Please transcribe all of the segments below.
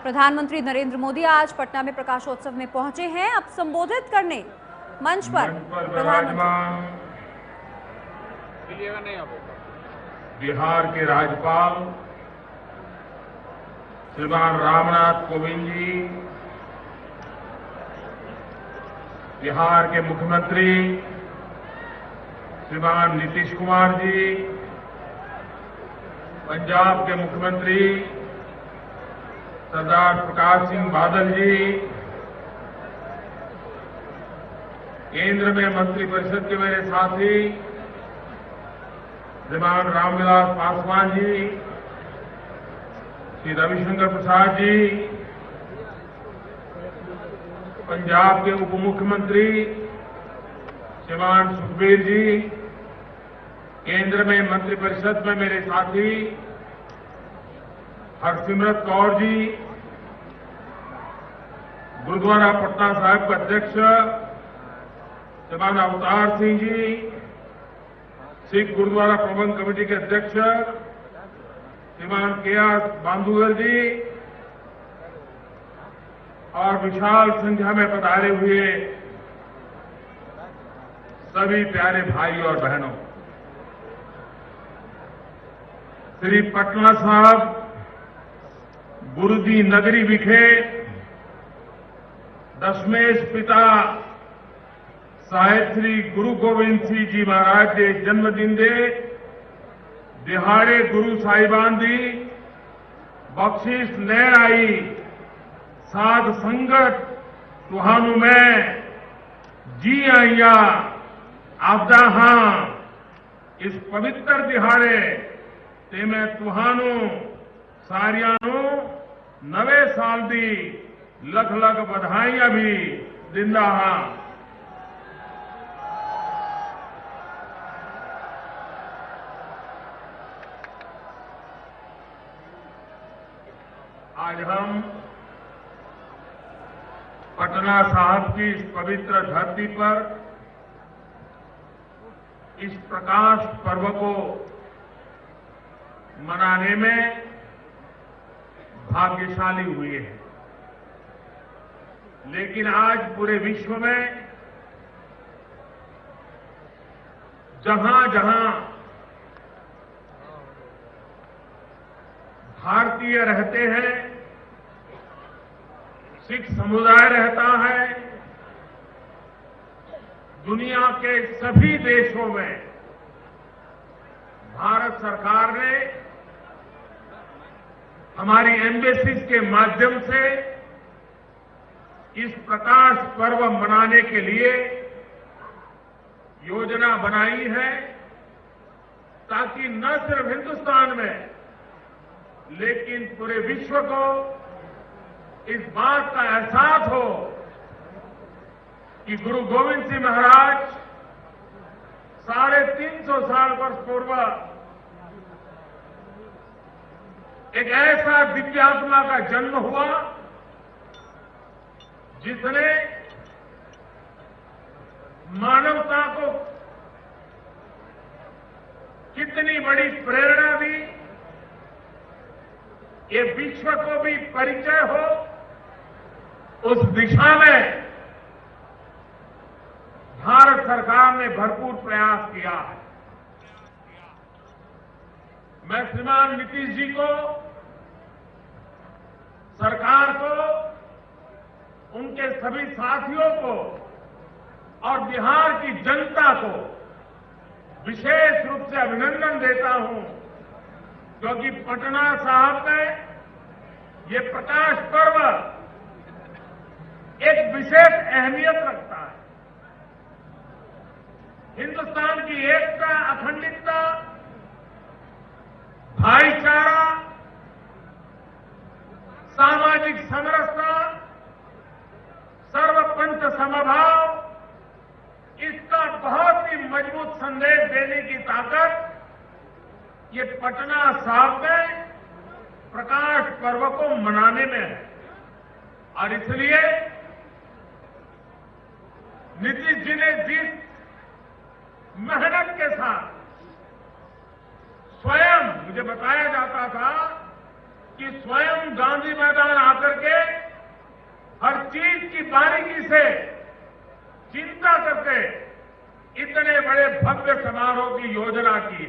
प्रधानमंत्री नरेंद्र मोदी आज पटना में प्रकाशोत्सव में पहुंचे हैं। अब संबोधित करने मंच पर बिहार के राज्यपाल श्रीमान रामनाथ कोविंद जी, बिहार के मुख्यमंत्री श्रीमान नीतीश कुमार जी, पंजाब के मुख्यमंत्री सरदार प्रकाश सिंह बादल जी, केंद्र में मंत्रिपरिषद के मेरे साथी श्रीमान रामविलास पासवान जी, श्री रविशंकर प्रसाद जी, पंजाब के उप मुख्यमंत्री श्रीमान सुखबीर जी, केंद्र में मंत्रिपरिषद में मेरे साथी हरसिमरत कौर जी, गुरुद्वारा पटना साहिब के अध्यक्ष श्रीमान अवतार सिंह जी, सिख गुरुद्वारा प्रबंध कमेटी के अध्यक्ष श्रीमान के.आर. बांधुगर जी और विशाल संख्या में पधारे हुए सभी प्यारे भाई और बहनों, श्री पटना साहब गुरुजी नगरी विखे दशमेश पिता ਸਾਹਿਬ श्री गुरु गोबिंद सिंह जी महाराज के जन्मदिन दे दिहाड़े गुरु साहिबान दी बख्शिश लैण आई साध संगत तुहानू मैं जी आईया आपदा हां। इस पवित्र दिहाड़े ते मैं तुहानू सारियां नू नवे साल दी लख लख बधाइयां भी दिंदा हां। आज हम पटना साहिब की इस पवित्र धरती पर इस प्रकाश पर्व को मनाने में भाग्यशाली हुए हैं, लेकिन आज पूरे विश्व में जहां जहां भारतीय रहते हैं, सिख समुदाय रहता है, दुनिया के सभी देशों में भारत सरकार ने हमारी एम्बेसीज के माध्यम से इस प्रकाश पर्व मनाने के लिए योजना बनाई है, ताकि न सिर्फ हिंदुस्तान में लेकिन पूरे विश्व को इस बात का एहसास हो कि गुरु गोविंद सिंह महाराज 350 साल वर्ष पूर्व एक ऐसा दिव्यात्मा का जन्म हुआ जिसने मानवता को कितनी बड़ी प्रेरणा दी, ये विश्व को भी परिचय हो, उस दिशा में भारत सरकार ने भरपूर प्रयास किया है। मैं श्रीमान नीतीश जी को, सरकार को, उनके सभी साथियों को और बिहार की जनता को विशेष रूप से अभिनंदन देता हूं, क्योंकि पटना साहिब में ये प्रकाश पर्व एक विशेष अहमियत रखता है। हिंदुस्तान की एकता, अखंडता, भाईचारा, सामाजिक समरसता, सर्वपंथ समभाव, इसका बहुत ही मजबूत संदेश देने की ताकत ये पटना साहिब में प्रकाश पर्व को मनाने में है। और इसलिए नीतीश जी ने जिस मेहनत के साथ स्वयं मुझे बताया जाता था कि स्वयं गांधी मैदान आकर के हर चीज की बारीकी से चिंता करके इतने बड़े भव्य समारोह की योजना की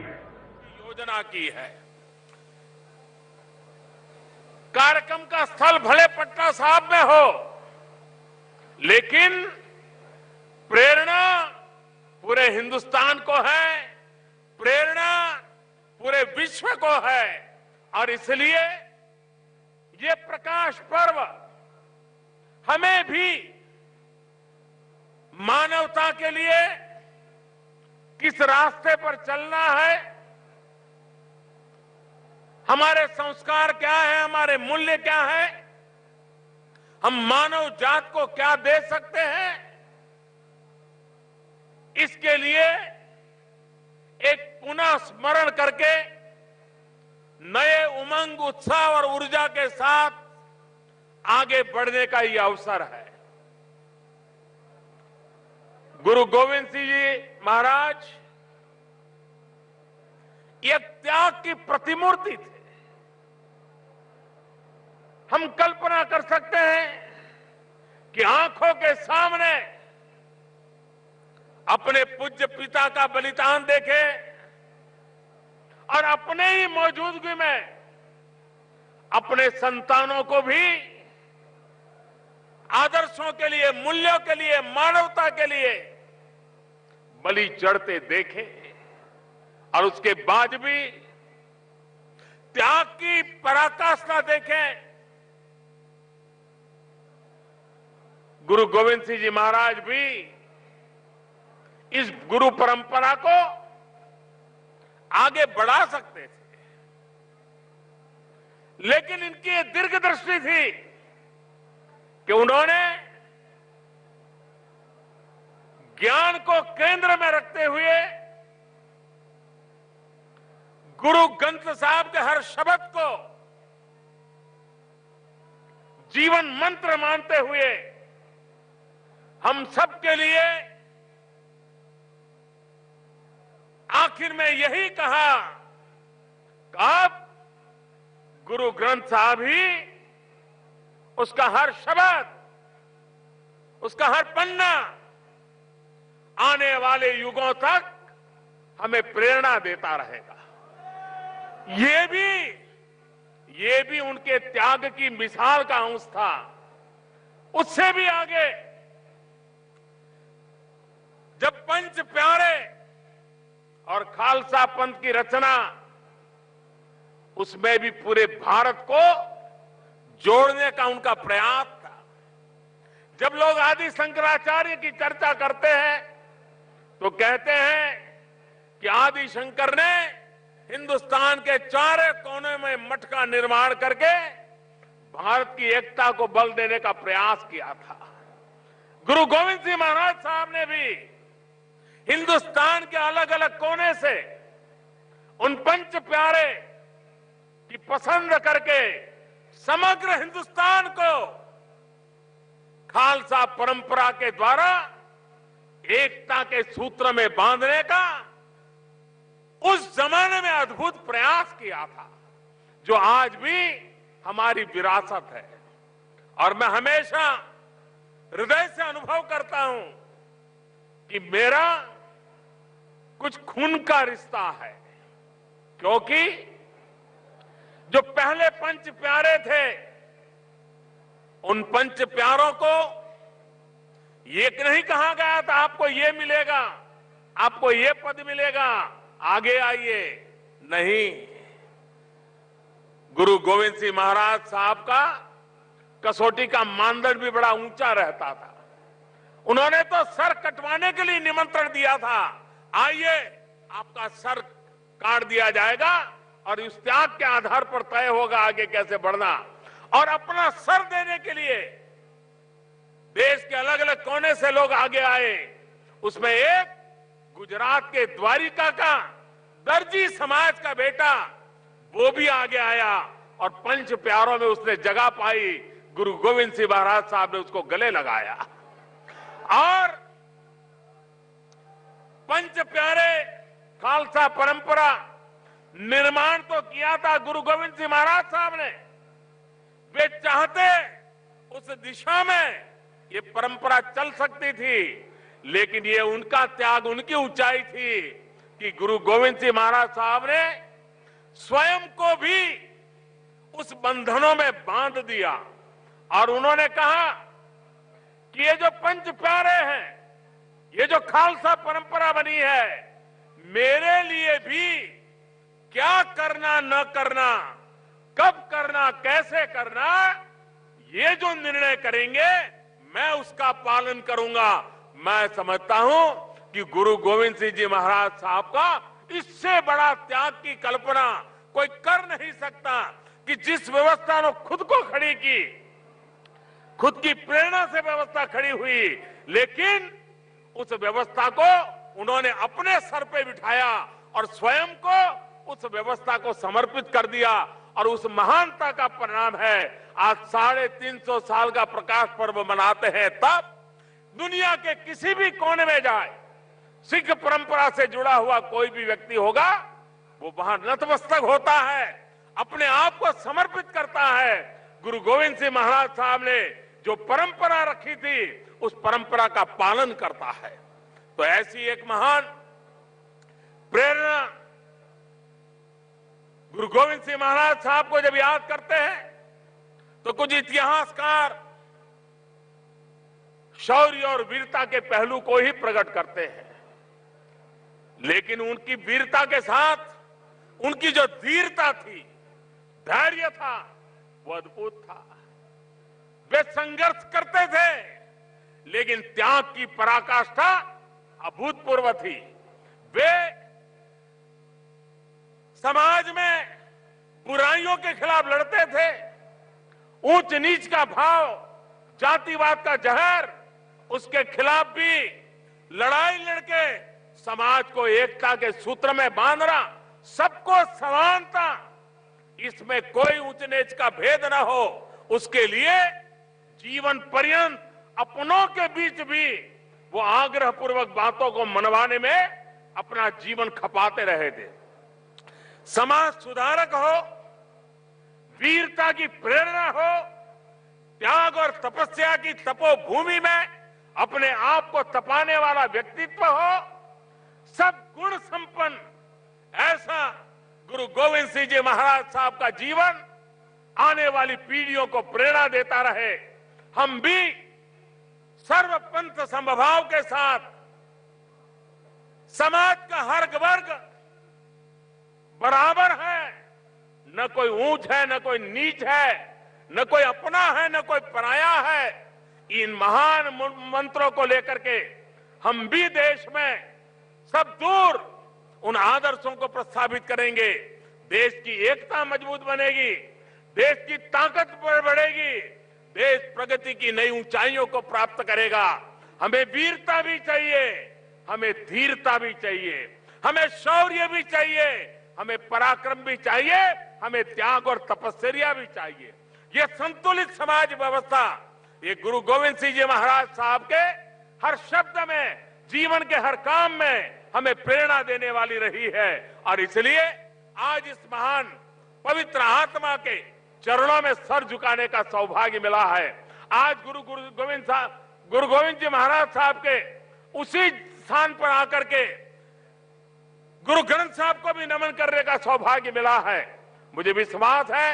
है। कार्यक्रम का स्थल भले पटना साहिब में हो, लेकिन प्रेरणा पूरे हिंदुस्तान को है, प्रेरणा पूरे विश्व को है। और इसलिए ये प्रकाश पर्व हमें भी मानवता के लिए किस रास्ते पर चलना है, हमारे संस्कार क्या है, हमारे मूल्य क्या है, हम मानव जात को क्या दे सकते हैं, इसके लिए एक पुनः स्मरण करके नए उमंग, उत्साह और ऊर्जा के साथ आगे बढ़ने का यह अवसर है। गुरु गोविंद सिंह जी महाराज ये त्याग की प्रतिमूर्ति थे। हम कल्पना कर सकते हैं कि आंखों के सामने अपने पूज्य पिता का बलिदान देखे और अपने ही मौजूदगी में अपने संतानों को भी आदर्शों के लिए, मूल्यों के लिए, मानवता के लिए बलि चढ़ते देखे और उसके बाद भी त्याग की पराकाष्ठा देखें। गुरु गोविंद सिंह जी महाराज भी इस गुरु परंपरा को आगे बढ़ा सकते थे, लेकिन इनकी ये दीर्घ दृष्टि थी कि उन्होंने ज्ञान को केंद्र में रखते हुए गुरु ग्रंथ साहब के हर शब्द को जीवन मंत्र मानते हुए हम सबके लिए आखिर में यही कहा कि अब गुरु ग्रंथ साहब ही, उसका हर शब्द, उसका हर पन्ना आने वाले युगों तक हमें प्रेरणा देता रहेगा। ये भी उनके त्याग की मिसाल का अंश था। उससे भी आगे जब पंच प्यारे और खालसा पंथ की रचना, उसमें भी पूरे भारत को जोड़ने का उनका प्रयास था। जब लोग आदि शंकराचार्य की चर्चा करते हैं तो कहते हैं कि आदि शंकर ने हिंदुस्तान के चारों कोने में मठ का निर्माण करके भारत की एकता को बल देने का प्रयास किया था। गुरु गोविंद सिंह महाराज साहब ने भी हिंदुस्तान के अलग अलग कोने से उन पंच प्यारे की पसंद करके समग्र हिंदुस्तान को खालसा परंपरा के द्वारा एकता के सूत्र में बांधने का उस जमाने में अद्भुत प्रयास किया था, जो आज भी हमारी विरासत है। और मैं हमेशा हृदय से अनुभव करता हूं कि मेरा कुछ खून का रिश्ता है, क्योंकि जो पहले पंच प्यारे थे, उन पंच प्यारों को ये नहीं कहा गया था आपको ये मिलेगा, आपको ये पद मिलेगा, आगे आइए। नहीं, गुरु गोविंद सिंह महाराज साहब का कसौटी का मानदंड भी बड़ा ऊंचा रहता था। उन्होंने तो सर कटवाने के लिए निमंत्रण दिया था, आइए आपका सर काट दिया जाएगा और इस त्याग के आधार पर तय होगा आगे कैसे बढ़ना। और अपना सर देने के लिए देश के अलग अलग कोने से लोग आगे आए। उसमें एक गुजरात के द्वारिका का दर्जी समाज का बेटा, वो भी आगे आया और पंच प्यारों में उसने जगह पाई। गुरु गोविंद सिंह महाराज साहब ने उसको गले लगाया और पंच प्यारे खालसा परंपरा निर्माण तो किया था गुरु गोविंद सिंह महाराज साहब ने, वे चाहते उस दिशा में ये परंपरा चल सकती थी, लेकिन ये उनका त्याग, उनकी ऊंचाई थी कि गुरु गोविंद सिंह महाराज साहब ने स्वयं को भी उस बंधनों में बांध दिया और उन्होंने कहा कि ये जो पंच प्यारे हैं, ये जो खालसा परंपरा बनी है, मेरे लिए भी क्या करना न करना, कब करना, कैसे करना, ये जो निर्णय करेंगे मैं उसका पालन करूंगा। मैं समझता हूं कि गुरु गोविंद सिंह जी महाराज साहब का इससे बड़ा त्याग की कल्पना कोई कर नहीं सकता कि जिस व्यवस्था ने खुद को खड़ी की, खुद की प्रेरणा से व्यवस्था खड़ी हुई, लेकिन उस व्यवस्था को उन्होंने अपने सर पे बिठाया और स्वयं को उस व्यवस्था को समर्पित कर दिया और उस महानता का परिणाम है आज 350 साल का प्रकाश पर्व मनाते हैं। तब दुनिया के किसी भी कोने में जाए, सिख परंपरा से जुड़ा हुआ कोई भी व्यक्ति होगा, वो वहां नतमस्तक होता है, अपने आप को समर्पित करता है। गुरु गोविंद सिंह महाराज साहब ने जो परंपरा रखी थी, उस परंपरा का पालन करता है। तो ऐसी एक महान प्रेरणा गुरु गोविंद सिंह महाराज साहब को जब याद करते हैं तो कुछ इतिहासकार शौर्य और वीरता के पहलू को ही प्रकट करते हैं, लेकिन उनकी वीरता के साथ उनकी जो धीरता थी, धैर्य था, वो अद्भुत था। वे संघर्ष करते थे, लेकिन त्याग की पराकाष्ठा अभूतपूर्व थी। वे समाज में बुराइयों के खिलाफ लड़ते थे, ऊंच नीच का भाव, जातिवाद का जहर, उसके खिलाफ भी लड़ाई लड़के समाज को एकता के सूत्र में बांधना, सबको समानता, इसमें कोई ऊंच नीच का भेद न हो, उसके लिए जीवन पर्यंत अपनों के बीच भी वो आग्रह पूर्वक बातों को मनवाने में अपना जीवन खपाते रहे थे। समाज सुधारक हो, वीरता की प्रेरणा हो, त्याग और तपस्या की तपोभूमि में अपने आप को तपाने वाला व्यक्तित्व हो, सब गुण संपन्न ऐसा गुरु गोविंद सिंह जी महाराज साहब का जीवन आने वाली पीढ़ियों को प्रेरणा देता रहे। हम भी सर्वपंथ समभाव के साथ समाज का हर वर्ग बराबर है, न कोई ऊंच है, न कोई नीच है, न कोई अपना है, न कोई पराया है। इन महान मंत्रों को लेकर के हम भी देश में सब दूर उन आदर्शों को प्रस्थापित करेंगे। देश की एकता मजबूत बनेगी, देश की ताकत बढ़ेगी, देश प्रगति की नई ऊंचाइयों को प्राप्त करेगा। हमें वीरता भी चाहिए, हमें धीरता भी चाहिए, हमें शौर्य भी चाहिए, हमें पराक्रम भी चाहिए, हमें त्याग और तपस्या भी चाहिए। ये संतुलित समाज व्यवस्था, ये गुरु गोविंद सिंह जी महाराज साहब के हर शब्द में, जीवन के हर काम में हमें प्रेरणा देने वाली रही है। और इसलिए आज इस महान पवित्र आत्मा के चरणों में सर झुकाने का सौभाग्य मिला है। आज गुरु गोविंद जी महाराज साहब के उसी स्थान पर आकर के गुरु ग्रंथ साहब को भी नमन करने का सौभाग्य मिला है। मुझे विश्वास है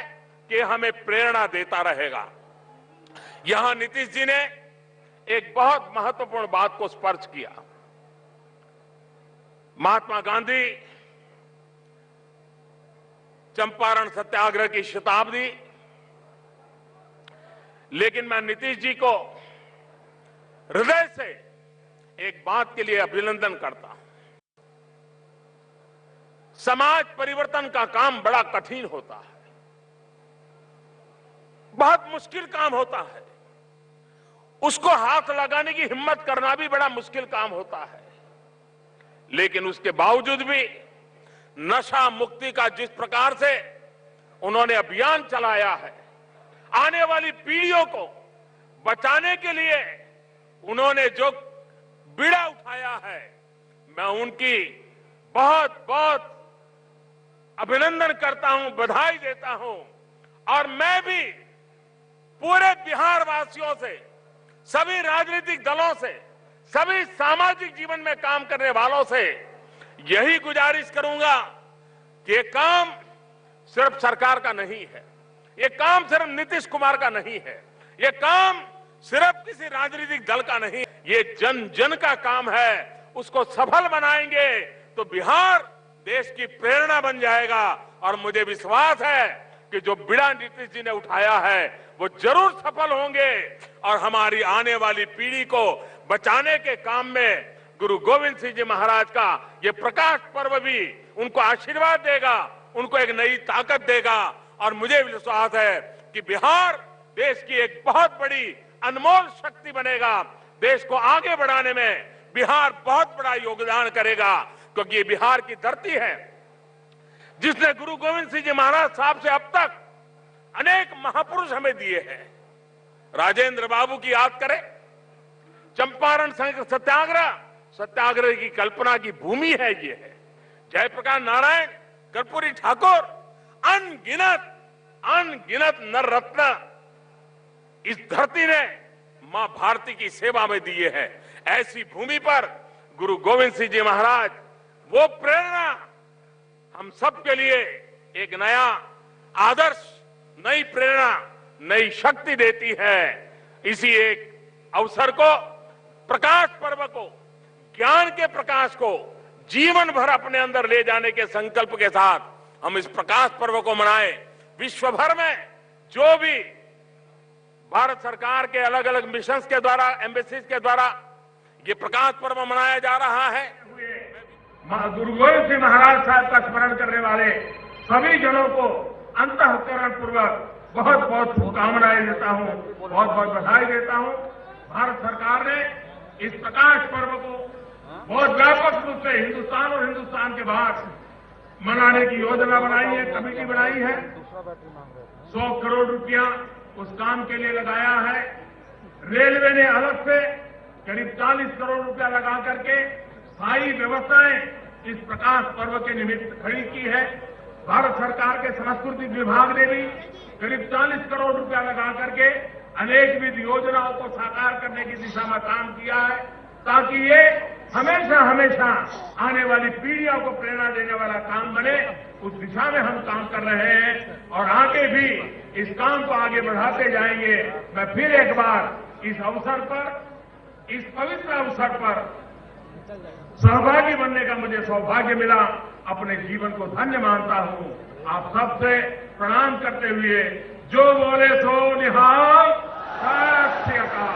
कि हमें प्रेरणा देता रहेगा। यहां नीतीश जी ने एक बहुत महत्वपूर्ण बात को स्पर्श किया। महात्मा गांधी चंपारण सत्याग्रह की शताब्दी, लेकिन मैं नीतीश जी को हृदय से एक बात के लिए अभिनंदन करता हूं। समाज परिवर्तन का काम बड़ा कठिन होता है, बहुत मुश्किल काम होता है, उसको हाथ लगाने की हिम्मत करना भी बड़ा मुश्किल काम होता है। लेकिन उसके बावजूद भी नशा मुक्ति का जिस प्रकार से उन्होंने अभियान चलाया है, आने वाली पीढ़ियों को बचाने के लिए उन्होंने जो बीड़ा उठाया है, मैं उनकी बहुत बहुत अभिनंदन करता हूं, बधाई देता हूं। और मैं भी पूरे बिहार वासियों से, सभी राजनीतिक दलों से, सभी सामाजिक जीवन में काम करने वालों से यही गुजारिश करूंगा कि ये काम सिर्फ सरकार का नहीं है, ये काम सिर्फ नीतीश कुमार का नहीं है, ये काम सिर्फ किसी राजनीतिक दल का नहीं, ये जन जन का काम है। उसको सफल बनाएंगे तो बिहार देश की प्रेरणा बन जाएगा और मुझे विश्वास है कि जो बीड़ा नीतीश जी ने उठाया है वो जरूर सफल होंगे और हमारी आने वाली पीढ़ी को बचाने के काम में गुरु गोविंद सिंह जी महाराज का ये प्रकाश पर्व भी उनको आशीर्वाद देगा, उनको एक नई ताकत देगा। और मुझे विश्वास है कि बिहार देश की एक बहुत बड़ी अनमोल शक्ति बनेगा। देश को आगे बढ़ाने में बिहार बहुत बड़ा योगदान करेगा, क्योंकि ये बिहार की धरती है जिसने गुरु गोविंद सिंह जी महाराज साहब से अब तक अनेक महापुरुष हमें दिए हैं। राजेंद्र बाबू की याद करें, चंपारण सत्याग्रह की कल्पना की भूमि है ये है। जयप्रकाश नारायण, कर्पूरी ठाकुर, अनगिनत नर रत्न इस धरती ने मां भारती की सेवा में दिए हैं। ऐसी भूमि पर गुरु गोविंद सिंह जी महाराज वो प्रेरणा हम सब के लिए एक नया आदर्श, नई प्रेरणा, नई शक्ति देती है। इसी एक अवसर को, प्रकाश पर्व को, ज्ञान के प्रकाश को जीवन भर अपने अंदर ले जाने के संकल्प के साथ हम इस प्रकाश पर्व को मनाएं। विश्व भर में जो भी भारत सरकार के अलग अलग मिशंस के द्वारा, एम्बेसीज के द्वारा ये प्रकाश पर्व मनाया जा रहा है, गुरु गोविंद सिंह महाराज साहब का स्मरण करने वाले सभी जनों को अंतःकरण पूर्वक बहुत बहुत शुभकामनाएं देता हूं, बहुत बहुत बधाई देता हूं। भारत सरकार ने इस प्रकाश पर्व को बहुत व्यापक रूप से हिंदुस्तान और हिंदुस्तान के बाहर मनाने की योजना बनाई है, कमेटी बनाई है। 100 करोड़ रुपया उस काम के लिए लगाया है। रेलवे ने अलग से करीब 40 करोड़ रुपया लगा करके स्थायी व्यवस्थाएं इस प्रकाश पर्व के निमित्त खड़ी की है। भारत सरकार के सांस्कृतिक विभाग ने भी करीब 40 करोड़ रुपया लगा करके अनेकविध योजनाओं को साकार करने की दिशा में काम किया है, ताकि ये हमेशा हमेशा आने वाली पीढ़ियों को प्रेरणा देने वाला काम बने। उस दिशा में हम काम कर रहे हैं और आगे भी इस काम को आगे बढ़ाते जाएंगे। मैं फिर एक बार इस अवसर पर, इस पवित्र अवसर पर सहभागी बनने का मुझे सौभाग्य मिला, अपने जीवन को धन्य मानता हूं। आप सबसे प्रणाम करते हुए जो बोले सो निहाल, सत श्री अकाल।